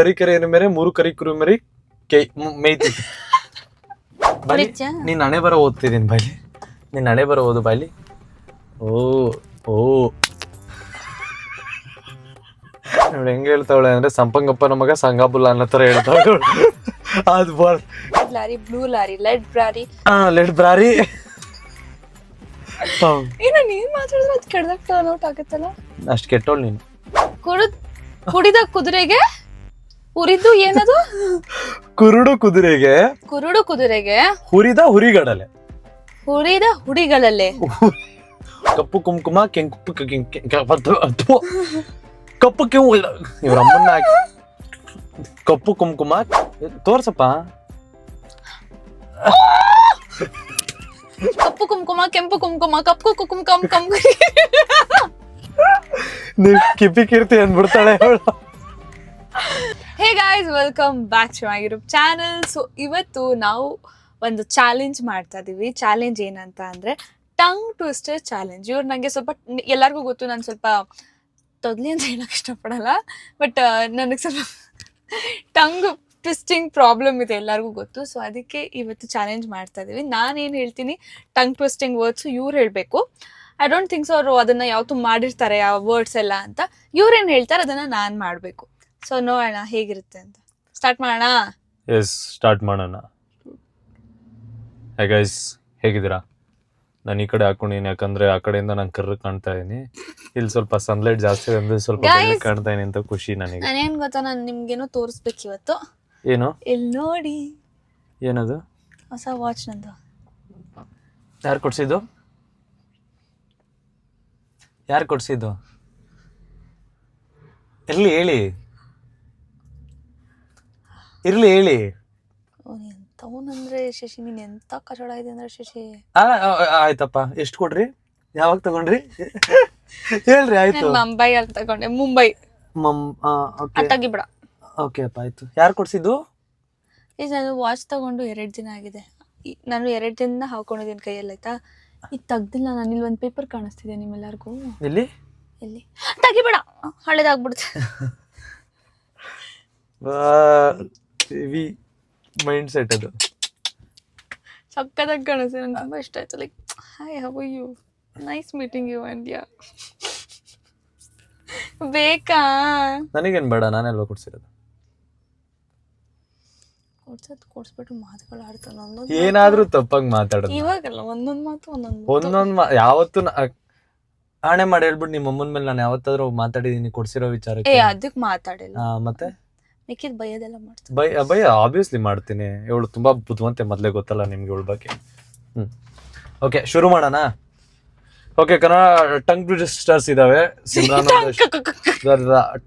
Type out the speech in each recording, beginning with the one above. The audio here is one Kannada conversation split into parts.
ಕರಿಕೆರೆಯನ್ನು ಮೇರೆ 3 ಕರಿಕುರು ಮೇರಿ ಮೇಯ್ತಿತ್ತು. ನೀನ್ ಹಣೆ ಬರ ಓದ್ತಿದ್ದೀನಿ ಬಾಯ್ಲಿ, ನೀನ್ ಹಣೆ ಬರ ಓದು ಬಾಯ್ಲಿ. ಓ ಓ ನೋಡಿ ಹೆಂಗ್ ಹೇಳ್ತಾವಳೆ ಅಂದ್ರೆ ಸಂಪಂಗಪ್ಪನ ಮಗ ಸಂಗಾಬುಲ್ಲ ಅನ್ನೋ ತರ ಹೇಳ್ತಾವಳು. ಅದು lorry, blue lorry, led lorry. Led lorry. ಏನ ನೀನ್ ಮಾತಾಡಿದ್ರೆ ಅದು ಕೆಡ್ದಾಗ ನೋಟ್ ಆಗುತ್ತಲ್ಲ. ಅಷ್ಟ್ ಕೆಟ್ಟೋಳು ನೀನು. ಕುಡಿದ ಕುದುರೆಗೆ ಹುರಿದು ಏನದು? ಕುರುಡು ಕುದುರೆಗೆ ಹುರಿದ ಹುರಿಗಡಲೆ. ಹುರಿದ ಹುಡಿಗಳಲ್ಲೇ ಕಪ್ಪು ಕುಂಕುಮ ಕಪ್ಪು ಕೆಂಪು ಇವ್ರ ಅಮ್ಮನ್ನ ಕಪ್ಪು ಕುಂಕುಮ ತೋರ್ಸಪ್ಪ. ಕಪ್ಪು ಕುಂಕುಮ, ಕೆಂಪು ಕುಂಕುಮ, ಕಪ್ಪು ಕುಂಕುಮ ಕಮ್ ನೀವ್ ಕಿಪಿ ಕೀರ್ತಿ ಅಂದ್ಬಿಡ್ತಾಳೆ ಅವಳು. Hey guys, welcome back to my YouTube channel. So ಇವತ್ತು ನಾವು ಒಂದು ಚಾಲೆಂಜ್ ಮಾಡ್ತಾ ಇದೀವಿ. ಚಾಲೆಂಜ್ ಏನಂತ ಅಂದ್ರೆ ಟಂಗ್ ಟ್ವಿಸ್ಟರ್ ಚಾಲೆಂಜ್. ಇವ್ರು ನಂಗೆ ಸ್ವಲ್ಪ, ಎಲ್ಲರಿಗೂ ಗೊತ್ತು ನಾನು ಸ್ವಲ್ಪ ತೊದ್ಲಿ ಅಂತ ಹೇಳಕ್ ಇಷ್ಟಪಡಲ್ಲ, ಬಟ್ ನನಗೆ ಸ್ವಲ್ಪ ಟಂಗ್ ಟ್ವಿಸ್ಟಿಂಗ್ ಪ್ರಾಬ್ಲಮ್ ಇದೆ, ಎಲ್ಲರಿಗೂ ಗೊತ್ತು. ಸೊ ಅದಕ್ಕೆ ಇವತ್ತು ಚಾಲೆಂಜ್ ಮಾಡ್ತಾ ಇದೀವಿ. ನಾನೇನು ಹೇಳ್ತೀನಿ ಟಂಗ್ ಟ್ವಿಸ್ಟಿಂಗ್ ವರ್ಡ್ಸು ಇವ್ರು ಹೇಳಬೇಕು. ಐ ಡೋಂಟ್ ಥಿಂಕ್ ಸೊ ಅವರು ಅದನ್ನ ಯಾವತ್ತೂ ಮಾಡಿರ್ತಾರೆ ಆ ವರ್ಡ್ಸ್ ಎಲ್ಲ ಅಂತ. ಇವ್ರೇನು ಹೇಳ್ತಾರೆ ಅದನ್ನ ನಾನು ಮಾಡಬೇಕು. ಸೊ ನೋಡೋಣ ಹೇಗಿರುತ್ತೆ ಅಂತ. ಸ್ಟಾರ್ಟ್ ಮಾಡೋಣ. ಎಸ್, ಸ್ಟಾರ್ಟ್ ಮಾಡೋಣ. ಹೇ ಗೈಸ್, ಹೇಗಿದ್ದೀರಾ? ನಾನು ಈ ಕಡೆ ಹಾಕೊಂಡಿನಿ ಯಾಕಂದ್ರೆ ಆ ಕಡೆಯಿಂದ ನಾನು ಕರ್ರ ಕಾಣ್ತಾ ಇದೀನಿ. ಇಲ್ಲಿ ಸ್ವಲ್ಪ ಸನ್ಲೈಟ್ ಜಾಸ್ತಿ ಅಂದ್ರೆ ಸ್ವಲ್ಪ ಕಾಣ್ತಾ ಇದೀನಿ ಅಂತ ಖುಷಿ ನನಗೆ. ನಾನೇನ್ ಗೊತ್ತಾ, ನಾನು ನಿಮ್ಗೇನೋ ತೋರಿಸ್ಬೇಕು ಇವತ್ತು. ಏನು? ಇಲ್ಲಿ ನೋಡಿ. ಏನದು? ಹೊಸ ವಾಚ್ ನಂದು. ಯಾರು ಕೊಡ್ಸಿದ್ದು? ಯಾರು ಕೊಡ್ಸಿದ್ದು? ಇರ್ಲಿ ಹೇಳಿ, ಇರ್ಲಿ ಹೇಳಿ. ಎಂತವನಂದ್ರೆ ಶಶಿ, ನೀನ್ ಎಂತ ಕಚಡ ಇದೆ ಅಂದ್ರೆ ಶಶಿ. ಆಯ್ತಪ್ಪ, ಎಷ್ಟು ಕೊಡ್ರಿ? ಯಾವಾಗ ತಗೊಂಡ್ರಿ? ಹೇಳ್ರಿ. ಆಯ್ತು, ಮುಂಬೈ ಅಲ್ಲಿ ತಗೊಂಡೆ. ಮುಂಬೈ ತೆಗಿಬಿಡ. ಓಕೆ ಅಪ್ಪ, ಆಯ್ತು. ಯಾರು ಕೊಡ್ಸಿದ್ದು? ಈಗ ನಾನು ವಾಚ್ ತಗೊಂಡು 2 ದಿನ ಆಗಿದೆ. ನಾನು 2 ದಿನ ಹಾಕೊಂಡಿದ್ದೀನಿ ಕೈಯಲ್ಲಿ, ಆಯ್ತಾ? ಈಗ ತೆಗ್ದಿಲ್ಲ ನಾನು. ಇಲ್ಲಿ ಒಂದು ಪೇಪರ್ ಕಾಣಿಸ್ತಿದೆ ನಿಮ್ಮೆಲ್ಲರಿಗೂ. ಎಲ್ಲಿ? ಎಲ್ಲಿ? ತೆಗಿಬೇಡ, ಹಳೇದಾಗ್ಬಿಡುತ್ತೆ. ಮೈಂಡ್ ಸೆಟ್ ಅದು ಸಕ್ಕತ್ತಾಗಿ ಕಾಣಿಸ್ತಿದೆ. ನಂಗೆ ತುಂಬಾ ಇಷ್ಟ ಆಯ್ತು. Like, hi, how are you, nice meeting you ಅಂಡ್ಯಾ. ಬೇಕಾ? ನನಗೇನ್ ಬೇಡ, ನಾನೆಲ್ಲ ಕೊಡ್ಸಿರೋದು. ಕೊಡ್ಸ್ಬಿಟ್ಟು ಮಾತುಗಳು ಆಡ್ತಾನ. ಏನಾದ್ರೂ ತಪ್ಪಾಗಿ ಮಾತಾಡೋದು ಇವಾಗಲ್ಲ, ಒಂದೊಂದ್ ಮಾತು ಯಾವತ್ತು ಆಣೆ ಮಾಡಿ ಹೇಳ್ಬಿಟ್ಟು ನಿಮ್ಮ ಅಮ್ಮನ ಮೇಲೆ ನಾನು ಯಾವತ್ತಾದ್ರೂ ಮಾತಾಡಿದೀನಿ ಕೊಡ್ಸಿರೋ ವಿಚಾರಕ್ಕೆ? ಅದಕ್ಕೆ ಮಾತಾಡಿಲ್ಲ. ಮತ್ತೆ ಮಿಕ್ಕಿದ್ ಬೈಯೋದೆಲ್ಲ ಮಾಡ್ತೀನಿ. ಭಯ ಆಬ್ವಿಯಸ್ಲಿ ಮಾಡ್ತೀನಿ. ಇವಳು ತುಂಬಾ ಬುದ್ಧಿವಂತೆ, ಮೊದ್ಲೇ ಗೊತ್ತಲ್ಲ ನಿಮ್ಗೆ ಇವಳ ಬಗ್ಗೆ. ಓಕೆ, ಶುರು ಮಾಡೋಣ. ಓಕೆ, ಕನ್ನಡ ಟಂಗ್ ಟ್ವಿಸ್ಟರ್ಸ್ ಇದಾವೆ.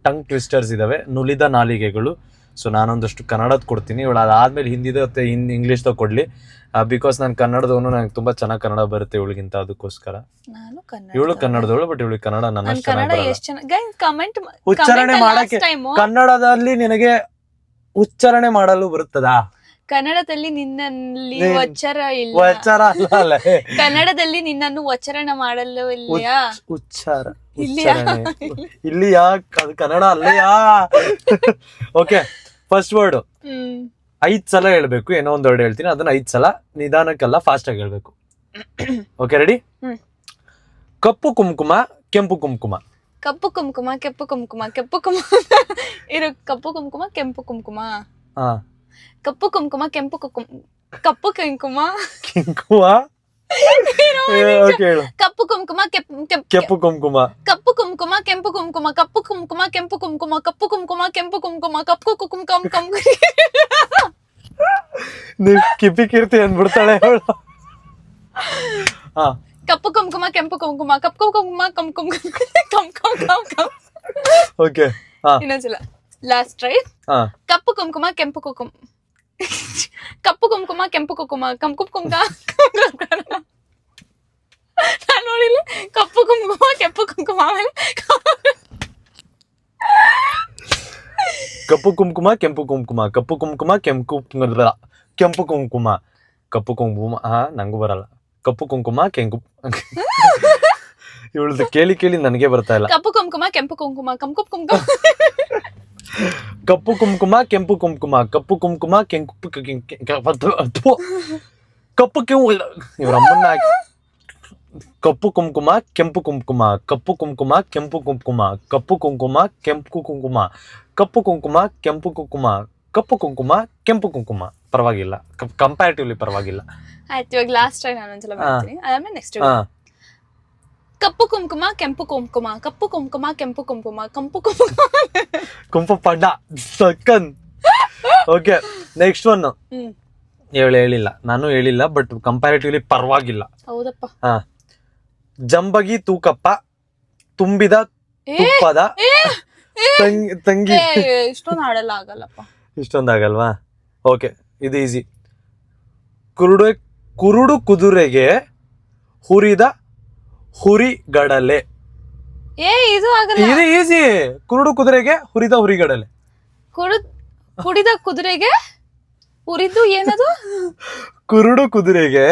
ಟಂಗ್ ಟ್ವಿಸ್ಟರ್ಸ್ ಇದಾವೆ, ನುಲಿದ ನಾಲಿಗೆಗಳು. ಸೊ ನಾನೊಂದಷ್ಟು ಕನ್ನಡದ ಕೊಡ್ತೀನಿ, ಇವಳು ಅದಾದ್ಮೇಲೆ ಹಿಂದಿದ ಮತ್ತೆ ಇಂಗ್ಲೀಷ್ದಾಗ ಕೊಡ್ಲಿ. ಬಿಕಾಸ್ ನಾನು ಕನ್ನಡದವನು, ನಂಗೆ ತುಂಬಾ ಚೆನ್ನಾಗಿ ಕನ್ನಡ ಬರುತ್ತೆ ಇವಳಿಗಿಂತ, ಅದಕ್ಕೋಸ್ಕರ. ಇವಳು ಕನ್ನಡದವಳು, ಬಟ್ ಇವಳಿಗೆ ಕನ್ನಡ ನನ್ನ ಉಚ್ಚಾರಣೆ ಮಾಡಕ್ಕೆ. ಕನ್ನಡದಲ್ಲಿ ನಿನಗೆ ಉಚ್ಚಾರಣೆ ಮಾಡಲು ಬರುತ್ತದಾ? ಕನ್ನಡದಲ್ಲಿ ನಿನ್ನಲ್ಲಿ ವಚ್ಚರ ಇಲ್ಲ. ವಚ್ಚರ ಅಲ್ಲ, ಕನ್ನಡದಲ್ಲಿ ನಿನ್ನನ್ನು ಉಚ್ಚಾರಣೆ ಮಾಡಲು ಇಲ್ಲಯಾ? ಉಚ್ಚಾರ ಇಲ್ಲಿಯಾ? ಅದು ಕನ್ನಡ ಅಲ್ಲಯಾ? ಓಕೆ, ಫಸ್ಟ್ ವರ್ಡ್ 5 ಸಲ ಹೇಳ್ಬೇಕು. ಏನೋ ಒಂದ್ ವರ್ಡ್ ಹೇಳ್ತೀನಿ, ಅದನ್ನ 5 ಸಲ ನಿಧಾನಕ್ಕಲ್ಲ, ಫಾಸ್ಟ್ ಆಗಿ ಹೇಳ್ಬೇಕು. Okay, ready? ಕಪ್ಪು ಕುಂಕುಮ, ಕೆಂಪು ಕುಂಕುಮ. ಕಪ್ಪು ಕುಂಕುಮ, ಕೆಂಪು ಕುಂಕುಮ, ಕೆಂಪು ಕುಂಕುಮ. ಇರು, ಕಪ್ಪು ಕುಂಕುಮ, ಕೆಂಪು ಕುಂಕುಮ. ಕಪ್ಪು ಕುಂಕುಮ, ಕೆಂಪು ಕುಂಕುಮ, ಕಪ್ಪು ಕುಂಕುಮ, ಕುಂಕುಮ. ಕಪ್ಪು ಕುಂಕುಮ, ಕೆಂಪು ಕುಂಕುಮ, ಕಪ್ಪು ಕುಂಕುಮ, ಕೆಂಪು ಕುಂಕುಮ, ಕಪ್ಪು ಕುಂಕುಮ, ಕೆಂಪು ಕುಂಕುಮ, ಕಪ್ಪು ಕುಂಕುಮ, ಕೆಂಪು ಕುಂಕುಮ, ಕಪ್ಪು ಕುಂಕುಮ. ನೀವ್ ಕಿಪಿ ಕೀರ್ತಿ ಅಂದ್ಬಿಡ್ತಾಳೆ ಅವಳು. ಕಪ್ಪು ಕುಂಕುಮ, ಕೆಂಪು ಕುಂಕುಮ, ಕಪ್ಪು ಕುಂಕುಮ, ಕಮ್. ಓಕೆ, ಇನ್ನೊಂದ್ಸಲ, ಲಾಸ್ಟ್ ಟ್ರೈ. ಕಪ್ಪು ಕುಂಕುಮ, ಕೆಂಪು ಕುಂಕುಮ, ಕಪ್ಪು ಕುಂಕುಮ, ಕೆಂಪು ಕುಂಕುಮ, ಕಂಪು ಕುಂಕುಮ. ನಾನು ನೋಡಿಲ್ಲ. ಕಪ್ಪು ಕುಂಕುಮ, ಕೆಂಪು ಕುಂಕುಮ, ಆಮೇಲೆ ಕಪ್ಪು ಕುಂಕುಮ, ಕೆಂಪು ಕುಂಕುಮ, ಕಪ್ಪು ಕುಂಕುಮ, ಕೆಂಪು ಕುಂಕುಮ, ಕಪ್ಪು ಕುಂಕುಮ. ನಂಗೂ ಬರಲ್ಲ. ಕಪ್ಪು ಕುಂಕುಮ, ಕೆಂಪು. ಇವಳದು ಕೇಳಿ ನನಗೆ ಬರ್ತಾ ಇಲ್ಲ. ಕಪ್ಪು ಕುಂಕುಮ, ಕೆಂಪು ಕುಂಕುಮ, ಕಂಪು ಕುಂಕುಮ. ಕಪ್ಪು ಕುಂಕುಮ ಕೆಂಪು ಕುಂಕುಮ ಕಪ್ಪು ಕುಂಕುಮ ಕಪ್ಪು ಇವ್ರ ಅಮ್ಮನ್ನ ಕಪ್ಪು ಕುಂಕುಮ ಕೆಂಪು ಕುಂಕುಮ ಕಪ್ಪು ಕುಂಕುಮ ಕೆಂಪು ಕುಂಕುಮ ಕಪ್ಪು ಕುಂಕುಮ ಕೆಂಪು ಕುಂಕುಮ ಕಪ್ಪು ಕುಂಕುಮ ಕೆಂಪು ಕುಂಕುಮ ಕಪ್ಪು ಕುಂಕುಮ ಕೆಂಪು ಕುಂಕುಮ ಪರವಾಗಿಲ್ಲ, ಕಂಪ್ಯಾರಿಟಿವ್ಲಿ ಪರವಾಗಿಲ್ಲ. ಆಯ್ತು, ಇವಾಗ ಲಾಸ್ಟ್ ಟೈಮ್ ನಾನು ಒಂದ್ಸಲ ಮಾಡ್ತೀನಿ, ಅದಾದ್ಮೇಲೆ ನೆಕ್ಸ್ಟ್. ಕಪ್ಪು ಕುಂಕುಮ ಕೆಂಪು ಕುಂಕುಮ ಕಪ್ಪು ಕುಂಕುಮ ಕೆಂಪು ಕುಂಕುಮ ಕಂಪು ಕುಂಕುಮ ಕುಂಪು ಪಡ್ಡ ಸಕ್ಕನ್. Okay, next one. ಹೇಳಿಲ್ಲ, ನಾನು ಹೇಳಿಲ್ಲ, ಬಟ್ ಕಂಪ್ಯಾರಿಟಿವ್ಲಿ ಪರವಾಗಿಲ್ಲ. ಹೌದಪ್ಪ. ಜಂಬಗಿ ತೂಕಪ್ಪ ತುಂಬಿದ ತುಪ್ಪದ ತಂಗಿ. ಇಷ್ಟೊಂದು ಆಡಲ್ಲ ಆಗಲ್ಲಪ್ಪ. ಇಷ್ಟೊಂದಾಗಲ್ವಾ? ಓಕೆ, ಇದು ಈಸಿ. ಕುರುಡು ಕುದುರೆಗೆ ಹುರಿದ ಹುರಿಗಡಲೆ. ಇದು ಆಗಲ್ಲ. ಇದು ಈಸಿ. ಕುರುಡು ಕುದುರೆಗೆ ಹುರಿದ ಹುರಿಗಡಲೆ. ಕುಡಿದ ಕುದುರೆಗೆ ಹುರಿದು ಏನದು? ಕುರುಡು ಕುದುರೆಗೆ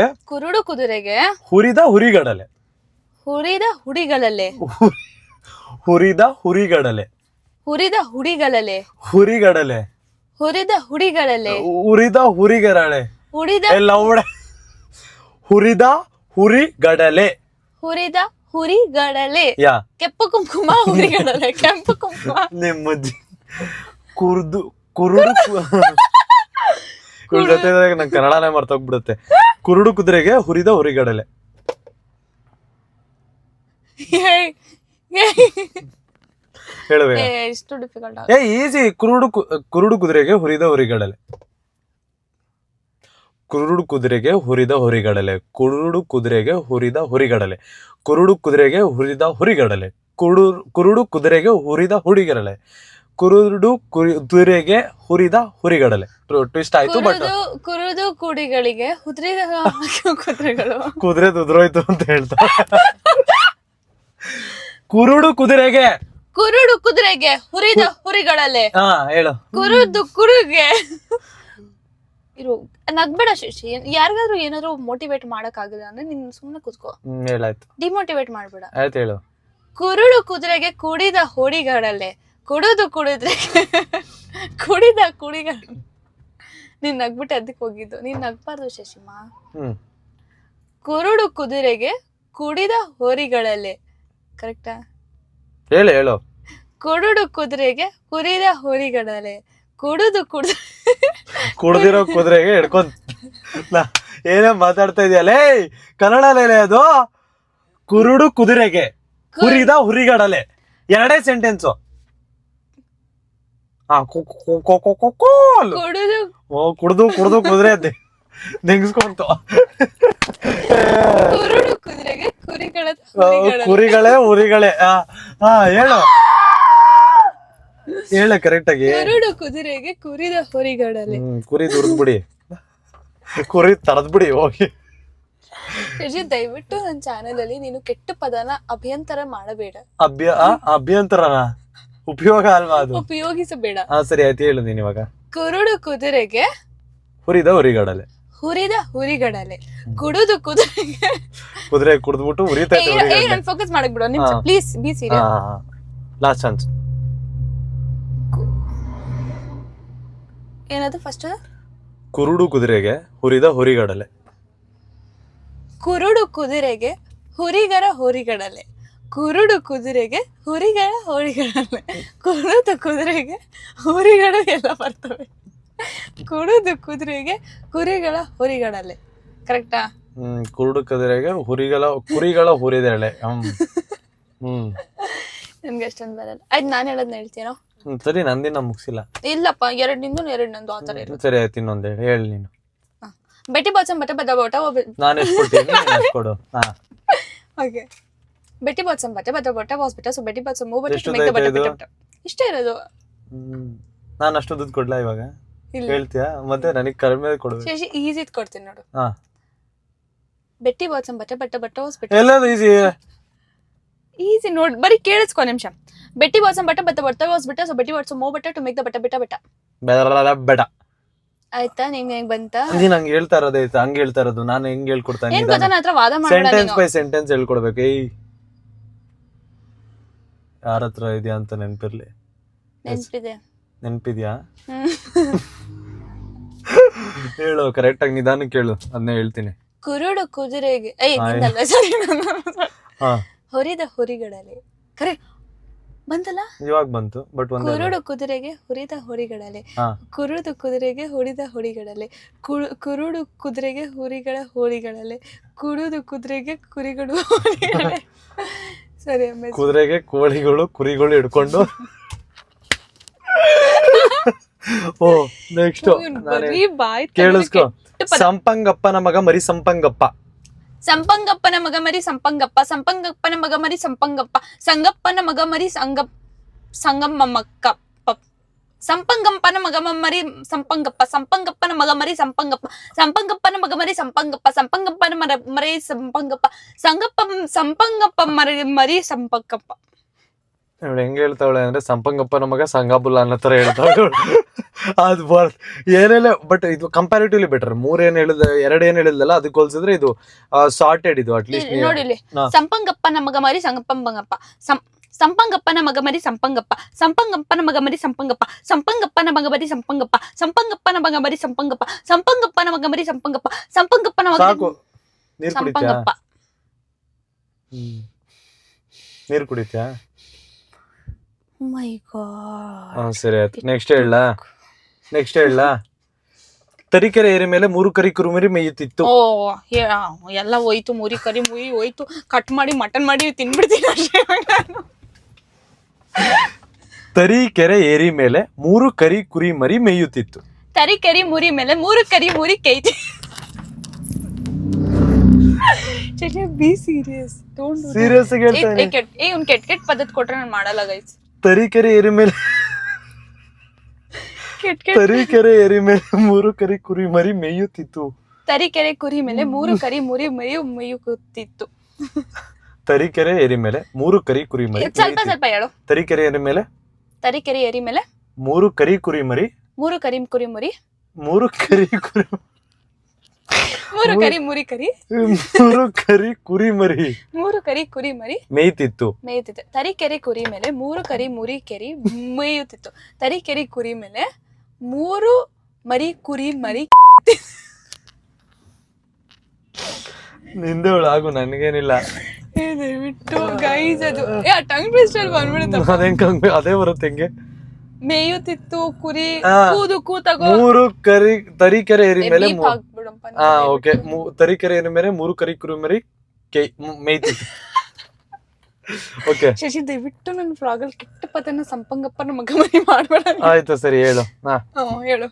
ಹುರಿದ ಹುರಿಗಡಲೆ. ಹುರಿದ ಹುರಿಗಡಲೆ. ಹುರಿದ ಹುರಿಗಡಲೆ. ಹುರಿದ ಹುರಿಗಡಲೆ. ಹುರಿದ ಹುರಿಗಡಲೆ. ಹುರಿದ ಹುರಿಗಡಲೆ. ಹುರಿದ ಎಲ್ಲ ಹುರಿದ ಹುರಿಗಡಲೆ. ಹುರಿದ ಹುರಿಗಡಲೆ. ಯಾ. ಕೆಂಪು ಕುಂಕುಮ ಹುರಿಗಡಲೆ. ಕೆಂಪು ಕುಂಕುಮ. ನಿಮ್ಮಜ್ಜಿ ಕುರುಡು ಜೊತೆ ನಂಗೆ ಕನ್ನಡನೇ ಮರ್ತೋಗ್ಬಿಡುತ್ತೆ. ಕುರುಡು ಕುದುರೆಗೆ ಹುರಿದ ಹುರಿಗಡಲೆ. ಹೇಳುವೆ. ಇಷ್ಟು ಡಿಫಿಕಲ್ಟ್. ಈಸಿ. ಕುರುಡು ಕುದುರೆಗೆ ಹುರಿದ ಹುರಿಗಡಲೆ. ಕುರುಡು ಕುದುರೆಗೆ ಹುರಿದ ಹುರಿಗಡಲೆ. ಕುರುಡು ಕುದುರೆಗೆ ಹುರಿದ ಹುರಿಗಡಲೆ. ಕುರುಡು ಕುದುರೆಗೆ ಹುರಿದ ಹುರಿಗಡಲೆ. ಕುರುಡು ಕುದುರೆಗೆ ಹುರಿದ ಹುರಿಗಡಲೆ. ಕುರುಡು ಕುದುರೆಗೆ ಹುರಿದ ಹುರಿಗಡಲೆ. ಟ್ವಿಸ್ಟ್ ಆಯ್ತು. ಬಟ್ ಕುರುಡು ಕುಡಿಗಳಿಗೆ ಹುರಿದ ಕುದುರೆಗಳು. ಕುದುರೆ ಉದುರೋಯ್ತು ಅಂತ ಹೇಳ್ತಾರೆ. ಕುರುಡು ಕುದುರೆಗೆ ಹುರಿದ ಹುರಿಗಡಲೆ. ಹೇಳು. ಕುರುಗೆ ಇರು, ನಗ್ಬೇಡ ಶಶಿ. ಯಾರಿಗಾದ್ರೂ ಏನಾದ್ರು ಮೋಟಿವೇಟ್ ಮಾಡಕ್ ಆಗಲ್ಲ ಅಂದ್ರೆ ನೀನ್ ಸುಮ್ನೆ ಕೂತ್ಕೋ. ಹೇಳಾಯ್ತು. ಡಿಮೋಟಿವೇಟ್ ಮಾಡ್ಬೇಡ. ಆಯ್ತು, ಹೇಳು. ಕುರುಡು ಕುದುರೆಗೆ ಕುಡಿದ ಹೊಡಿಗಡಲೆ. ಕುಡಿದ್ರೆ ಕುಡಿದ ನೀನ್ ನಗ್ಬಿಟ್ಟು ಅದಕ್ಕೆ ಹೋಗಿದ್ದು. ನೀನ್ ನಗ್ಬಾರ್ದು ಶಶಿಮಾ. ಕುರುಡು ಕುದುರೆಗೆ ಕುಡಿದ ಹೊರಿಗಡಲೆ. ಕರೆಕ್ಟಾ? ಹೇಳು. ಕುರುಡು ಕುದುರೆಗೆ ಹುರಿದ ಹೊರಿಗಡಲೆ. ಕುಡ್ದಿರೋ ಕುದುರೆಗೆ ಹಿಡ್ಕೊಂತ ಏನೇ ಮಾತಾಡ್ತಾ ಇದೆಯಲ್ಲೇ, ಕನ್ನಡಲೇ ಅದು. ಕುರುಡು ಕುದುರೆಗೆ ಹುರಿದ ಹುರಿಗಡಲೆ. ಎರಡೇ ಸೆಂಟೆನ್ಸು. ಕುಡ್ದು ಕುದುರೆ ಅದೇ ನೆಂಗಿಸ್ಕೊಂತು. ಕುರಿಗಳೇ ಹುರಿಗಳೇ. ಹೇಳ ಕರೆಕ್ಟ್ ಆಗಿ. ಕುರುಡು ಕುದುರೆಗೆ ಕುರಿದ ಹೊರಿಗಡಲೆ. ಕುರಿ ದುರ್ದ್ಬಿಡಿ, ಕುರಿ ತರದ್ಬಿಡಿ ಹೋಗಿ. ದಯವಿಟ್ಟು ನನ್ನ ಚಾನೆಲ್ ಅಲ್ಲಿ ನೀನು ಕೆಟ್ಟ ಪದನ ಅಭ್ಯಂತರ ಮಾಡಬೇಡ. ಅಭ್ಯಂತರನ ಉಪಯೋಗ ಅಲ್ವಾ ಅದು? ಉಪಯೋಗಿಸಬೇಡ. ಸರಿ ಆಯ್ತು, ಹೇಳು ನೀನ್ ಇವಾಗ. ಕುರುಡು ಕುದುರೆಗೆ ಹುರಿದ ಹುರಿಗಡಲೆ. ಕುದುರೆ ಕುಡಿದ್ಬಿಟ್ಟು ಉರಿತೈತೆ. ಫೋಕಸ್ ಮಾಡಕ್ ಬಿಡು ನಿಮಿಷ please. Be serious. Last chance. ಏನದು ಫಸ್ಟ್? ಕುರುಡು ಕುದುರೆಗೆ ಹುರಿದ ಹುರಿಗಡಲೆ. ಕುರುಡು ಕುದುರೆಗೆ ಹುರಿಗರ ಹುರಿಗಡಲೆ. ಕುರುಡು ಕುದುರೆಗೆ ಹುರಿಗರ ಹುರಿಗಡಲೆ. ಕುರುಡು ಕುದುರೆಗೆ ಹುರಿಗಳು ಎಲ್ಲ ಬರ್ತವೆ. ಕುರುಡು ಕುದುರೆಗೆ ಕುರಿಗಳ ಹುರಿಗಡಲೆ. ಕರೆಕ್ಟಾ? ಕುರುಡು ಕುದುರೆಗೆ ಕುರಿಗಳ ಹುರಿದೆಳೆ. ನನ್ಗೆ ಅಷ್ಟೊಂದು ಬರಲ್ಲ. ಆಯ್ತು, ನಾನು ಹೇಳೋದ್ನ ಹೇಳ್ತೀನೋ? ಸರಿ, ನಂದಿನ ಮುಗಿಸಿಲ್ಲ. ಇಲ್ಲಪ್ಪ, ಎರಡು ನಂದು ಆತರ ಇರುತ್ತೆ. ಸರಿ ಆಯ್ತು, ಇನ್ನೊಂದು ಹೇಳಿ ನೀನು. ಬೆಟ್ಟಿ ಬಾಚಂ ಬಟ್ಟ ಬದ ಬೋಟ. ನಾನು ಎಷ್ಟು ಕೊಡ್ತೀನಿ ಕೊಡು. ಓಕೆ. ಬೆಟ್ಟಿ ಬಾಚಂ ಬಟ್ಟ ಬದ ಬೋಟ ಹಾಸ್ಪಿಟಲ್. ಸೊ ಬೆಟ್ಟಿ ಬಾಚಂ ಮೂವ್ ಬಟ್ಟ ಇಷ್ಟೇ ಇರೋದು. ನಾನು ಅಷ್ಟು ದುಡ್ಡು ಕೊಡ್ಲಾ ಇವಾಗ? ಹೇಳ್ತೀಯಾ? ಮತ್ತೆ ನನಗೆ ಕಡಿಮೆ ಕೊಡು. ಶಶಿ ಈಸಿ ಕೊಡ್ತೀನಿ ನೋಡು. ಬೆಟ್ಟಿ ಬಾಚಂ ಬಟ್ಟ ಹಾಸ್ಪಿಟಲ್. ಎಲ್ಲದು ಈಸಿ ನೋಡಿ, ಬರೀ ಕೇಳಿಸ್ಕೊ ನಿಮಿಷ. ಬೆಟ್ಟಿ ಬಾಚಂ ಬಟ್ಟ ಹಾಸ್ಪಿಟಲ್. ಸೊ ಬೆಟ್ಟಿ ಬಾಚಂ move butter to make the butter. ಬೇಡ. ಆಯ್ತಾ? ನಿಂಗೆ ಬಂತ? ನೀನ್ ಹಂಗೆ ಹೇಳ್ತಾ ಇರೋದೈತೆ. ಹಂಗೆ ಹೇಳ್ತಾ ಇರೋದು ನಾನು ಹೆಂಗ್ ಹೇಳ್ಕೊಡ್ತಾನೆ? ಏನ್ ಗೊತ್ತಾ, ನನ್ನ ಹತ್ರ ವಾದ ಮಾಡಬೇಡ. ಸೆಂಟೆನ್ಸ್ ಬೈ ಸೆಂಟೆನ್ಸ್ ಹೇಳ್ಕೊಡ್ಬೇಕು. ಯಾರ ಹತ್ರ ಇದೆಯಾ ಅಂತ ನೆನಪಿರ್ಲಿ. ನೆನಪಿದೆ. ನೆನ್ಪಿದ್ಯಾ? ಹೇಳು ಕರೆಕ್ಟ್ ಆಗಿ ನಿಧಾನಕ್ಕೆ ಹೇಳು, ಅದನ್ನೇ ಹೇಳ್ತೀನಿ. ಕುರುಡು ಕುದುರೆಗೆ ಸಾರಿ ಹಾ ಹೊರಿದ ಹೊರಿಗಳಲೆ ಕರೆ ಬಂತಲ್ಲ, ಇವಾಗ ಬಂತು ಬಟ್ ಒಂದೇ. ಕುರುಡು ಕುದುರೆಗೆ ಹುರಿದ ಹೊರಿಗಳಲೆ, ಹಾ ಕುರುಡು ಕುದುರೆಗೆ ಹುರಿದ ಹೊರಿಗಳಲೆ, ಕುರುಡು ಕುದುರೆಗೆ ಹುರಿಗಳ ಹೋಳಿಗಳಲೆ, ಕುರುಡು ಕುದುರೆಗೆ ಕುರಿಗಳು ಹೋಳಿಗಳಲೆ. ಸರಿ ಅಮ್ಮ. ಕುದುರೆಗೆ ಕೋಳಿಗಳು ಕುರಿಗಳು ಹಿಡ್ಕೊಂಡು. ಓ ನೆಕ್ಸ್ಟ್ ಬರೀ ಬಾಯ್ ಕೇಳಿಸ್ಕೊ. ಸಂಪಂಗಪ್ಪನ ಮಗ ಮರಿ ಸಂಪಂಗಪ್ಪ. ಸಂಪಂಗಪ್ಪನ ಮಗ ಮರಿ ಸಂಪಂಗಪ್ಪ, ಸಂಪಂಗಪ್ಪನ ಮಗ ಮರಿ ಸಂಪಂಗಪ್ಪ, ಸಂಗಪ್ಪನ ಮಗ ಮರಿ ಸಂಗಮ್ಮಕ್ಕ, ಸಂಪಂಗಪ್ಪನ ಮಗ ಮರಿ ಸಂಪಂಗಪ್ಪ, ಸಂಪಂಗಪ್ಪನ ಮಗ ಮರಿ ಸಂಪಂಗಪ್ಪ, ಸಂಪಂಗಪ್ಪನ ಮಗ ಮರಿ ಸಂಪಂಗಪ್ಪ, ಸಂಪಂಗಪ್ಪನ ಮರಿ ಸಂಪಂಗಪ್ಪ, ಸಂಪಂಗಪ್ಪ ಮರಿ ಸಂಪಂಗಪ್ಪ. ಹೆಂಗ್ ಹೇಳ್ತಾವಳೆ ಅಂದ್ರೆ ಸಂಪಂಗಪ್ಪನ ಮಗ ಸಂಗಾಬುಲ್ಲ ಅನ್ನೋ ತರ ಹೇಳ್ತಾವಳು. ಅದು ಏನೆಲ್ಲ, ಬಟ್ ಇದು ಕಂಪ್ಯಾರಿಟಿವ್ಲಿ ಬೆಟರ್. 3 ಏನ್ ಹೇಳಿದ 2 ಏನ್ ಹೇಳಿದ್ಲಲ್ಲ ಅದಕ್ಕೆ ಹೋಲ್ಸಿದ್ರೆ ಇದು ಸಾರ್ಟೆಡ್. ಇದು ಅಟ್ಲೀಸ್ಟ್ ನೋಡಿಲಿ, ಸಂಪಂಗಪ್ಪನ ಮಗ ಮರಿ ಸಂಪಂಗಪ್ಪ, ಸಂಪಂಗಪ್ಪನ ಮಗ ಮರಿ ಸಂಪಂಗಪ್ಪ, ಸಂಪಂಗಪ್ಪನ ಮಗ ಮರಿ ಸಂಪಂಗಪ್ಪ, ಸಂಪಂಗಪ್ಪನ ಮಗ ಮರಿ ಸಂಪಂಗಪ್ಪ, ಸಂಪಂಗಪ್ಪನ ಮಗ ಮರಿ ಸಂಪಂಗಪ್ಪ, ಸಂಪಂಗಪ್ಪನ ಮಗ ಮರಿ ಸಂಪಂಗಪ್ಪ, ಸಂಪಂಗಪ್ಪನ ಮಗ ಸಂಪಂಗಪ್ಪ. ನೀರ್ ಕುಡಿತ್ಯಾ? ಮೈ ಗಾಡ್. ಸರಿ ಆಯ್ತು. ನೆಕ್ಸ್ಟ್ ಹೇಳ. ತರೀಕೆರೆ ಏರಿ ಮೇಲೆ 3 ಕರಿ ಕುರುಮರಿ ಮೇಯುತ್ತಿತ್ತು. ಓ ಎಲ್ಲ ಹೋಯ್ತು, ಮುರಿ ಕರಿ ಮುರಿ ಹೋಯ್ತು, ಕಟ್ ಮಾಡಿ ಮಟನ್ ಮಾಡಿ ತಿನ್ಬಿಡ್ತೀನಿ ಅಷ್ಟೇ. ತರೀಕೆರೆ ಏರಿ ಮೇಲೆ 3 ಕರಿ ಕುರಿ ಮರಿ ಮೇಯುತ್ತಿತ್ತು. ತರೀಕೆರೆ ಮುರಿ ಮೇಲೆ 3 ಕರಿ ಮುರಿ Kaithi. Be serious, don't serious ಆಗಿ ಹೇಳ್ತಾನೆ. ಇವ್ನು ಕೆಟ್ಟ ಪದ್ಧತಿ ಕೊಟ್ರೆ ನಾನು ಮಾಡಲ್ಲ ಗೈಸ್. ತರೀಕೆರೆ ಏರಿ ಮೇಲೆ 3 ಕರಿ ಕುರಿ ಮರಿ ಮೇಯುತ್ತಿತ್ತು. ತರೀಕೆರೆ ಕುರಿ ಮೇಲೆ 3 ಕರಿ ಮುರಿ ಮೇಯುತ್ತಿತ್ತು. ತರೀಕೆರೆ ಏರಿ ಮೇಲೆ 3 ಕರಿ ಕುರಿ ಮರಿ. ಸ್ವಲ್ಪ ಹೇಳು. ತರೀಕೆರೆ ಏರಿ ಮೇಲೆ 3 ಕರಿ ಕುರಿ ಮರಿ 3 ಕರಿ ಕುರಿ ಮರಿ 3 ಕರಿ ಕುರಿ 3 ಕರಿ ಮುರಿ ಕರಿ 3 ಕರಿ ಕುರಿ ಮರಿ 3 ಕರಿ ಕುರಿ ಮರಿ ಮೇಯುತ್ತಿತ್ತು. ತರೀಕೆರೆ ಕುರಿ ಮೇಲೆ 3 ಕರಿ ಮುರಿ ಕೆರಿ ಮೇಯುತ್ತಿತ್ತು. ತರೀಕೆರೆ ಕುರಿ ಮೇಲೆ 3 ಮರಿ ಕುರಿ ಮರಿ. ನಿಂದೆ ಆಗು, ನನಗೇನಿಲ್ಲ. ದಯವಿಟ್ಟು ಗೈಸ್, ಅದು ಟಂಗ್ ಟ್ವಿಸ್ಟರ್ ಬಂದ್ಬಿಡುತ್ತೆ. ಅದೇ ಬರುತ್ತೆ ಹೆಂಗೆ? ಮೇಯುತ್ತಿತ್ತು ಕುರಿ ಕೂತಾಗೋ. 3 ಕರಿ ತರೀಕೆರೆ ಏರಿ ಮೇಲೆ ಓಕೆ. ತರೀಕೆರೆ ಏರಿ ಮೇಲೆ 3 ಕರಿ ಕುರಿ ಮರಿ ಮೇಯ್ತಿತ್ತು. ಓಕೆ ಶಶಿ, ದಯವಿಟ್ಟು ನನ್ನ ಫ್ರಾಗಲ್ ಕೆಟ್ಟ ಪದನ ಸಂಪಂಗಪ್ಪನ ಮಗ ಮರಿ ಮಾಡ್ಬೇಡ. ಆಯ್ತು ಸರಿ ಹೇಳು. ಹೇಳು.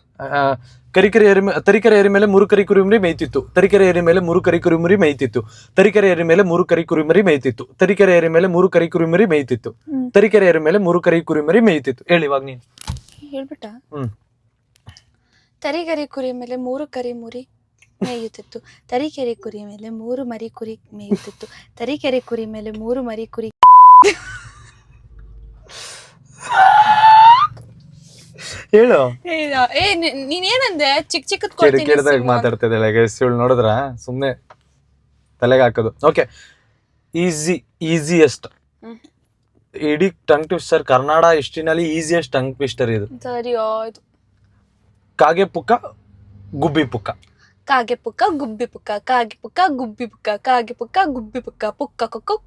ತರೀಕೆರೆ ಏರಿ ಮೇಲೆ 3 ಕರಿ ಕುರಿ ಮರಿ ಮೇಯ್ತಿತ್ತು. ತರೀಕೆರೆ ಏರಿ ಮೇಲೆ 3 ಕರಿ ಕುರಿ ಮರಿ ಮೇಯ್ತಿತ್ತು. ತರೀಕೆರೆ ಏರಿ ಮೇಲೆ 3 ಕರಿ ಕುರಿ ಮರಿ ಮೇಯ್ತಿತ್ತು. ತರೀಕೆರೆ ಏರಿ ಮೇಲೆ 3 ಕರಿ ಕುರಿ ಮರಿ ಮೇಯ್ತಿತ್ತು. ತರೀಕೆರೆ ಏರಿ ಮೇಲೆ 3 ಕರಿ ಕುರಿ ಮರಿ ಮೇಯ್ತಿತ್ತು. ಹೇಳಿ ಇವಾಗ ನೀನು ಹೇಳ್ಬಿಟ್ಟ. ತರೀಕೆರೆ ಕುರಿ ಮೇಲೆ 3 ಕರಿ ಮುರಿ ಮೇಯುತ್ತಿತ್ತು. ತರೀಕೆರೆ ಕುರಿ ಮೇಲೆ 3 ಮರಿ ಕುರಿ ಮೇಯುತ್ತಿತ್ತು. ತರೀಕೆರೆ ಕುರಿ ಮೇಲೆ 3 ಮರಿ ಕುರಿ. ಹೇಳು. ನೀನೇನಂದೆ? ಚಿಕ್ಕದ್ ಕೇಳಿದಾಗ ಮಾತಾಡ್ತಿದ್ದಾಳೆ ಗೈಸ್. ಇವಳು ನೋಡಿದ್ರ ಸುಮ್ನೆ ತಲೆಗೆ ಹಾಕೋದು. ಓಕೆ, ಈಸಿಯೆಸ್ಟ್ ಇಡೀ ಟಂಗ್ ಟ್ವಿಸ್ಟರ್ ಕನ್ನಡ ಹಿಸ್ಟ್ರಿನಲ್ಲಿ ಈಸಿಯೆಸ್ಟ್ ಟಂಗ್ ಟ್ವಿಸ್ಟರ್ ಇದು. ಸರಿ ಆಯ್ತು. ಕಾಗೆ ಪುಕ್ಕ ಗುಬ್ಬಿ ಪುಕ್ಕ. ಕಾಗೆ ಪುಕ್ಕ ಗುಬ್ಬಿ ಪುಕ್ಕ, ಕಾಗೆ ಪುಕ್ಕ ಗುಬ್ಬಿ ಪುಕ್ಕ, ಕಾಗೆ ಪುಕ್ಕ ಗುಬ್ಬಿ ಪುಕ್ಕ, ಪುಕ್ಕ ಕೊಕ್ಕ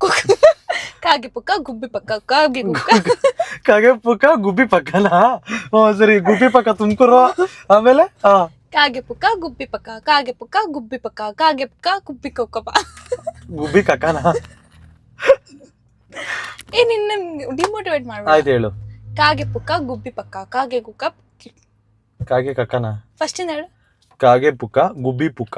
ಕಾಗೆ ಪುಕ್ಕ ಗುಬ್ಬಿ ಪಕ್ಕ, ಕಾಗೆ ಪುಕ್ಕ ಕಾಗೆ ಪುಕ್ಕ ಗುಬ್ಬಿ ಪಕ್ಕನಾ? ಸರಿ, ಗುಬ್ಬಿ ಪಕ್ಕ ತುಮಕೂರು. ಆಮೇಲೆ ಕಾಗೆ ಪುಕ್ಕ ಗುಬ್ಬಿ ಪಕ್ಕ, ಕಾಗೆ ಪುಕ್ಕ ಗುಬ್ಬಿ ಪಕ್ಕ, ಕಾಗೆ ಪುಕ್ಕ ಗುಬ್ಬಿ ಕೊಕ್ಕಪ್ಪ. ಗುಬ್ಬಿ ಕಕ್ಕನಾ? ನಿನ್ನ ಡಿಮೋಟಿವೇಟ್ ಮಾಡ್ಬೇಡ. ಆಯ್ತು ಹೇಳು. ಕಾಗೆ ಪುಕ್ಕ ಗುಬ್ಬಿ ಪಕ್ಕ, ಕಾಗೆ ಕುಕ್ಕ ಕಾಗೆ ಕಕ್ಕನಾ? ಫಸ್ಟ್ ಹೇಳು. ಕಾಗೆ ಪುಕ್ಕ ಗುಬ್ಬಿ ಪುಕ್ಕ,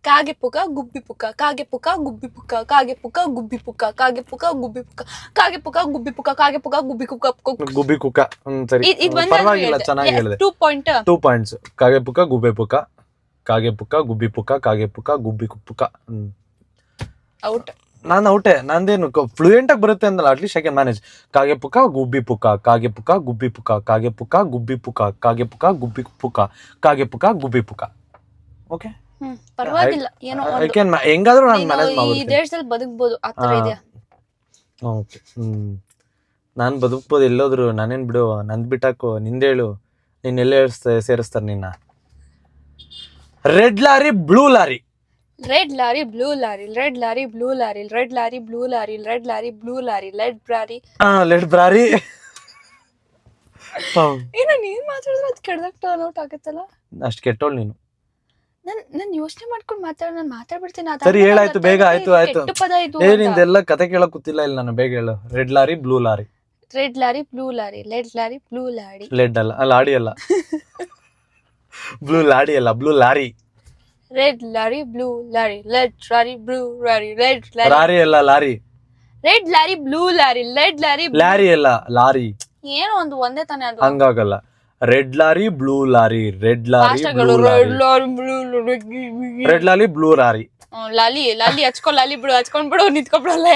ಕಾಗೆ ಪುಕ್ಕ ಗುಬ್ಬಿ ಪುಕ್ಕ, ಕಾಗೆ ಪುಕ್ಕ ಗುಬ್ಬಿ ಪುಕ್ಕ, ಕಾಗೆ ಪುಕ್ಕ ಗುಬ್ಬಿ ಪುಕ್ಕ, ಕಾಗೆ ಪುಕ್ಕ ಗುಬ್ಬಿ ಪುಕ್ಕ, ಕಾಗೆ ಪುಕ್ಕ ಗುಬ್ಬಿ ಪುಕ್ಕ, ಕಾಗೆ ಪುಕ್ಕ ಗುಬ್ಬಿ ಕುಕ್ಕ ಗುಬ್ಬಿ ಕುಕ್ಕ. ಸರಿ, ಪರವಾಗಿಲ್ಲ, ಚೆನ್ನಾಗಿ ಹೇಳಿದೆ. 2 ಪಾಯಿಂಟ್ಸ್. ಕಾಗೆ ಪುಕ್ಕ ಗುಬ್ಬೆ ಪುಕ್ಕ, ಕಾಗೆ ಪುಕ್ಕ ಗುಬ್ಬಿ ಪುಕ್ಕ, ಕಾಗೆ ಪುಕ್ಕ ಗುಬ್ಬಿ ಪುಕ್ಕ. ಔಟ್. ನಾನು ಔಟೆ. ನಂದೇನು ಫ್ಲೂಯೆಂಟ್ ಆಗಿ ಬರುತ್ತೆ ಅಂದಲ್ಲ, ಅಟ್ಲೀಸ್ಟ್ ಐ ಕ್ಯಾನ್ ಮ್ಯಾನೇಜ್. ಕಾಗೆ ಪುಕ್ಕ ಗುಬ್ಬಿ ಪುಕ್ಕ, ಕಾಗೆ ಪುಕ್ಕ ಗುಬ್ಬಿ ಪುಕ್ಕ, ಕಾಗೆ ಪುಕ್ಕ ಗುಬ್ಬಿ ಪುಕ್ಕ, ಕಾಗೆ ಪುಕ್ಕ ಗುಬ್ಬಿ ಪುಕ್ಕ, ಕಾಗೆ ಪುಕ್ಕ ಗುಬ್ಬಿ ಪುಕ್ಕ. ಓಕೆ, ಪರವಾಗಿಲ್ಲ. ಏನೋ ಹೆಂಗಾದ್ರೂ ನಾನು ಮ್ಯಾನೇಜ್ ಈ ದೇಶದಲ್ಲಿ ಬದುಕಬಹುದು, ಆ ತರ ಇದೆಯಾ? ಓಕೆ. ನಾನು ಬದುಕ್ಬೋದು ಎಲ್ಲೋದ್ರು, ನಾನೇನು ಬಿಡು, ನಂದು ಬಿಟ್ಟಾಕು, ನಿಂದೇಳು, ನಿನ್ನೆಲ್ಲ ಸೇರಿಸ್ತಾರೆ ನಿನ್ನ. Red lorry blue lorry. Red lorry blue lorry, red lorry blue lorry, red lorry blue lorry, red lorry blue lorry, led lorry. Led lorry. ಏನೋ ನೀನ್ ಮಾತಾಡಿದ್ರೆ ಅದು ಕೆಡ್ದಾಗ ಟರ್ನ್ ಔಟ್ ಆಗುತ್ತಲ್ಲ. ಅಷ್ಟು ಕೆಟ್ಟೋಳು ನೀನು. ನಾನು ಯೋಚನೆ ಮಾಡ್ಕೊಂಡು ನಾನು ಮಾತಾಡ್ಬಿಡ್ತೀನಿ. ಸರಿ ಹೇಳಾಯ್ತು, ಬೇಗ ಆಯ್ತು ಆಯ್ತು. ಕೆಟ್ಟ ಪದ ಇದು. ನಿಂದೆಲ್ಲ ಕತೆ ಕೇಳಕ್ ಗೊತ್ತಿಲ್ಲ ಇಲ್ಲ, ನಾನು ಬೇಗ ಹೇಳು. Red lorry blue lorry. Red lorry blue lorry, led lorry blue lorry. Led ಅಲ್ಲ, ಲಾಡಿ ಅಲ್ಲ. ಬ್ಲೂ ಲಾಡಿ ಅಲ್ಲ, blue lorry. Red lorry blue lorry, led lorry blue lorry, red lorry. Lorry ಅಲ್ಲ, lorry. Red lorry blue lorry, led lorry. Lorry ಅಲ್ಲ, ಲಾರಿ. ಏನೋ ಒಂದು ಒಂದೇ ತಾನೇ ಅದು. ಹಂಗಾಗಲ್ಲ. Red lorry blue lorry, red lorry blue red lorry, lorry blue red lorry blue lorry. ಲಾಲಿ ಲಾಲಿ ಹಚ್ಕೊ, ಲಾಲಿ ಬಿಡು, ಹಚ್ಕೊಂಡ್ ಬಿಡು, ನಿಂತ್ಕೊಬಿಡಲ್ಲ.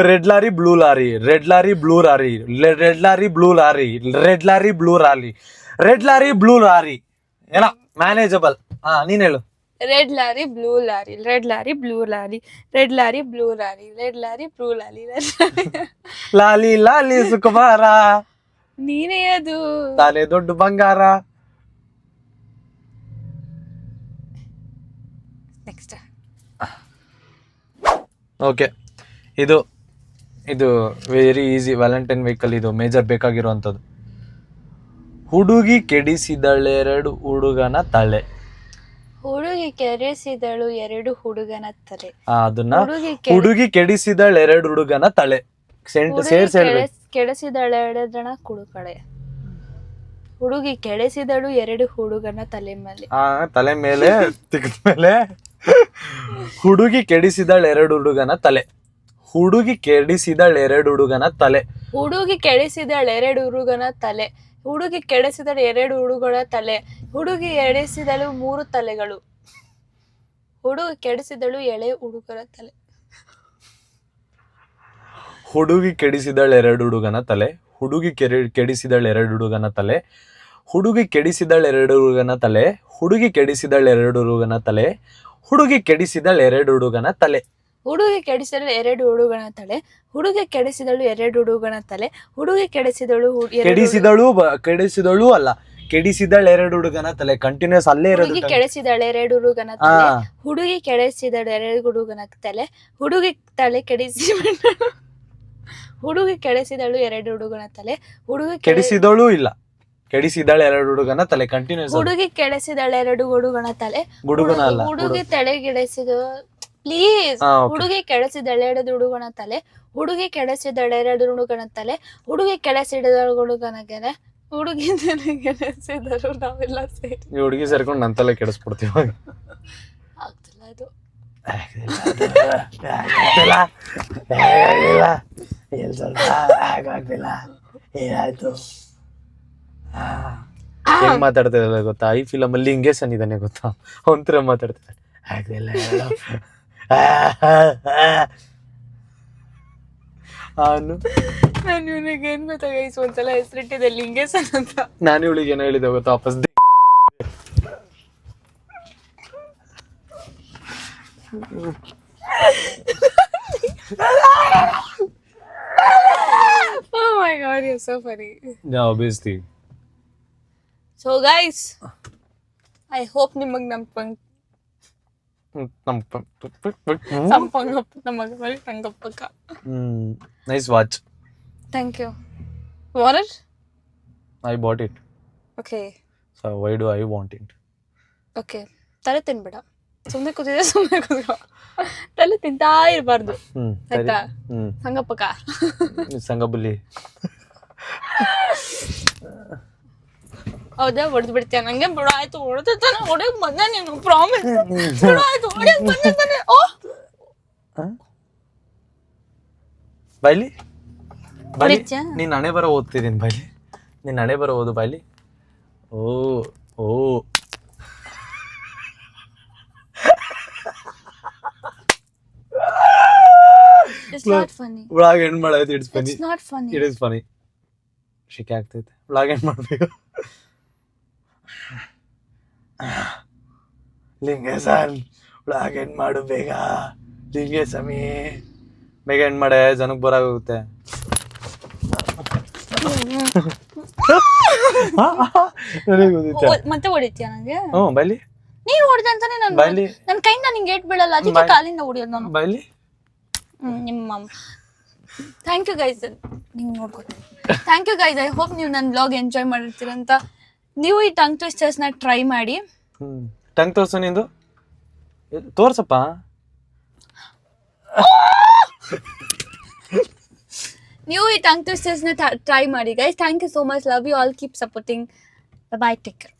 Red lorry blue lorry, red lorry blue lorry, red lorry blue lorry, red lorry blue lorry, red lorry blue lorry. ಏನ ಮ್ಯಾನೇಜಬಲ್. ನೀನ್ ಹೇಳು. Red lorry blue lorry, red lorry blue lorry, red lorry blue lorry, red lorry blue lorry. ಲಾಲಿ ಲಾಲಿ ಸುಕುಮಾರ, ನೀನೇ ಅದು. ತಾನೇ ದೊಡ್ಡ ಬಂಗಾರ. ನೆಕ್ಸ್ಟ್. ಓಕೆ, ಇದು ವೆರಿ ಈಸಿ. ವ್ಯಾಲೆಂಟೈನ್ ವೀಕಲ್ಲಿ ಇದು ಮೇಜರ್ ಬೇಕಾಗಿರುವಂಥದ್ದು. ಹುಡುಗಿ ಕೆಡಿಸಿದಳೆರಡು ಹುಡುಗನ ತಲೆ. ಹುಡುಗಿ ಕೆರೆಸಿದಳು ಎರಡು ಹುಡುಗನ ತಲೆ. ಅದನ್ನ ಹುಡುಗಿ ಕೆಡಿಸಿದಳೆರಡು ಹುಡುಗನ ತಲೆ ಸೇರ್ಸಿ ಹೇಳ್ಬೇಕು. ಕೆಡಿಸಿದಳೆರಡನ ಕುಡುಕಳೆ. ಹುಡುಗಿ ಕೆಡಿಸಿದಳು ಎರಡು ಹುಡುಗನ ತಲೆ ಮೇಲೆ. ತಲೆ ಮೇಲೆ ತಿಕ್ಕದ ಮೇಲೆ. ಹುಡುಗಿ ಕೆಡಿಸಿದಳೆರಡು ಹುಡುಗನ ತಲೆ. ಹುಡುಗಿ ಕೆಡಿಸಿದಳೆರಡು ಹುಡುಗನ ತಲೆ. ಹುಡುಗಿ ಕೆಡಿಸಿದಳೆರಡು ಹುಡುಗನ ತಲೆ. ಹುಡುಗಿ ಕೆಡಿಸಿದಳು ಎರಡು ಹುಡುಗನ ತಲೆ. ಹುಡುಗಿ ಎಡೆಸಿದಳು ಮೂರು ತಲೆಗಳು. ಹುಡುಗಿ ಕೆಡಿಸಿದಳು ಎಳೆ ಹುಡುಗರ ತಲೆ. ಹುಡುಗಿ ಕೆಡಿಸಿದಳೆರಡು ಹುಡುಗನ ತಲೆ. ಹುಡುಗಿ ಕೆಡಿಸಿದಳೆರಡು ಹುಡುಗನ ತಲೆ. ಹುಡುಗಿ ಕೆಡಿಸಿದಳೆರಡು ಹುಡುಗನ ತಲೆ. ಹುಡುಗಿ ಕೆಡಿಸಿದಳೆರಡು ಹುಡುಗನ ತಲೆ. ಹುಡುಗಿ ಕೆಡಿಸಿದಳೆರಡು ಹುಡುಗನ ತಲೆ. ಹುಡುಗಿ ಕೆಡಿಸಿದಳು ಎರಡು ಹುಡುಗನ ತಲೆ. ಹುಡುಗಿ ಕೆಡಿಸಿದಳು ಎರಡು ಹುಡುಗನ ತಲೆ. ಹುಡುಗಿ ಕೆಡಿಸಿದಳು ಕೆಡಿಸಿದಳು ಅಲ್ಲ, ಕೆಡಿಸಿದಳೆರಡು ಹುಡುಗನ ತಲೆ. ಕಂಟಿನ್ಯೂಸ್ ಅಲ್ಲೇ ಇರೋದು. ಹುಡುಗಿ ಕೆಡಿಸಿದಳು ಎರಡು ಹುಡುಗನ ತಲೆ. ಹುಡುಗಿ ಕೆಡಿಸಿದಳು ಎರಡು ಹುಡುಗನ ತಲೆ. ಹುಡುಗಿ ತಲೆ ಕೆಡಿಸಿ ಹುಡುಗಿ ಕೆಡಿಸಿದಳು ಎರಡು ಹುಡುಗನ ತಲೆ. ಹುಡುಗಿ ಕೆಡಿಸಿದಳು ಇಲ್ಲ, ಕೆಡಿಸಿದಳು ಎರಡು ಹುಡುಗನ ತಲೆ. ಕಂಟಿನ್ಯೂಸ್. ಹುಡುಗಿ ಕೆಡಿಸಿದಳು ಎರಡು ಹುಡುಗನ ತಲೆ. ಹುಡುಗನ ಅಲ್ಲ, ಹುಡುಗಿ ತಲೆ ಕೆಡಿಸಿದ ಪ್ಲೀಸ್. ಹುಡುಗಿ ಕೆಡಿಸಿದಳು ಎರಡು ಹುಡುಗನ ತಲೆ. ಹುಡುಗಿ ಕೆಡಿಸಿದಳು ಎರಡು ಹುಡುಗನ ತಲೆ. ಹುಡುಗಿ ಕೆಡಿಸಿದಳು ಹುಡುಗನ ಗೆಲೆ. ಹುಡುಗಿ ತಲೆ ಕೆಡಿಸಿದರು ನಾವೆಲ್ಲ ಸೇರಿ. ಈ ಹುಡುಗಿ ಸೇರ್ಕೊಂಡು ನನ್ನ ತಲೆ ಕೆಡಿಸ್ಬಿಡ್ತೀವಿ. ಆಗ್ತಿಲ್ಲ ಇದು. ಏನಾಯ್ತು? ಹೆಂಗ್ ಮಾತಾಡ್ತಿದ್ದ ಗೊತ್ತಾ? ಈ ಫಿಲಮ್ ಅಲ್ಲಿ ಹಿಂಗೆ ಇದ್ದಾನೆ ಗೊತ್ತಾ? ಒಂಥರ ಮಾತಾಡ್ತಿದ್ದಾನೆ. ಆಗ್ಲಿಲ್ಲ ನಾನು ಇವನಿಗೆ ಏನ್ ಗೊತ್ತಾಗೈಸ್, ಒಂದ್ಸಲ ಹೆಸರಿಟ್ಟಿದೆ ಲಿಂಗೇಶನ್ ಅಂತ. ನಾನು ಇವಳಿಗೆ ಏನೋ ಹೇಳಿದೆ ಗೊತ್ತಾ? ವಾಪಸ್ Oh my god, you're so funny. Yeah, obviously. So guys, I hope ನಿಮಗೆ Nice watch. Thank you. You want it? I bought it. Okay. So why do I want it? Okay. ತಲೆ ತಿನ್ಬೇಡ, ಸುಮ್ಮನೆ ಕೂತಿದೆ. ತಲೆ ತಿಂತಾ ಇರಬಾರ್ದು, ಆಯ್ತಾ? ಸಂಗಪ್ಪಕ್ಕ ಸಂಗಬುಲಿ. ಹೌದಾ? ಹೊಡೆದು ಬಿಡ್ತೀಯ ನಂಗೆ? ಬಿಡು ಆಯ್ತು, ಹೊಡೆದಿರ್ತಾನೆ. ಹೊಡೆಯಕ್ ಬಂದ ನೀನು, ಪ್ರಾಮಿಸ್. ಬಿಡು ಆಯ್ತು, ಹೊಡೆಯಕ್ ಬಂದಿರ್ತಾನೆ. ಓ ಬಾಯ್ಲಿ ಬಾಯ್ಲಿ, ನೀನ್ ಹಣೆ ಬರ ಓದ್ತಿದ್ದೀನಿ ಬಾಯ್ಲಿ. ನೀನ್ ಹಣೆ ಬರ ಓದು ಬಾಯ್ಲಿ. ಓ ಓ It's not funny. Vlog end ಮಾಡಾಯ್ತು. It's funny. It's not funny. It is funny. ಶಿಕೆ ಆಗ್ತೈತೆ. ವ್ಲಾಗ್ ಎಂಡ್ ಮಾಡ್ಬೇಕು. ಲಿಂಗೇಶನ್ ವ್ಲಾಗ್ ಎಂಡ್ ಮಾಡು ಬೇಗ. ಲಿಂಗೇಶಮಿ ಬೇಗ ಎಂಡ್ ಮಾಡೆ, ಜನಕ್ಕೆ ಬೋರಾಗುತ್ತೆ. ನನಗೆ ಗೊತ್ತಿತ್ತು. ಮತ್ತೆ ಹೊಡಿತೀಯ ನಂಗೆ? ಹ್ಞೂ ಬೈಲಿ ನೀನ್ ಹೊಡೆದ ಅಂತಾನೆ ನಾನು ಬೈಲಿ ನನ್ನ ಕೈಯಿಂದ ನಿಂಗೆ ಏಟ್ ಬೀಳಲ್ಲ, ಅದಕ್ಕೆ ಕಾಲಿಂದ ಹೊಡಿಯೋದು ನಾನು. ಬೈಲಿ. ನಿಮ್ಮ ಥ್ಯಾಂಕ್ ಯು ಗೈಸ್, ನಿಂಗೆ ನೋಡ್ಕೊತೀನಿ. Thank you guys, I hope ನೀವು ನನ್ನ ಬ್ಲಾಗ್ ಎಂಜಾಯ್ ಮಾಡಿರ್ತೀರಂತ. ನೀವು ಈ ಟಂಗ್ ಟ್ವಿಸ್ಟರ್ಸ್ನ ಟ್ರೈ ಮಾಡಿ. ಟಂಗ್ ತೋರ್ಸು ನಿಂದು, ತೋರ್ಸಪ್ಪ. ನೀವು ಈ ಟಂಗ್ ಟ್ವಿಸ್ಟರ್ಸ್ನ ಟ್ರೈ ಮಾಡಿ guys. Thank you so much, love you all, keep supporting, bye, take care.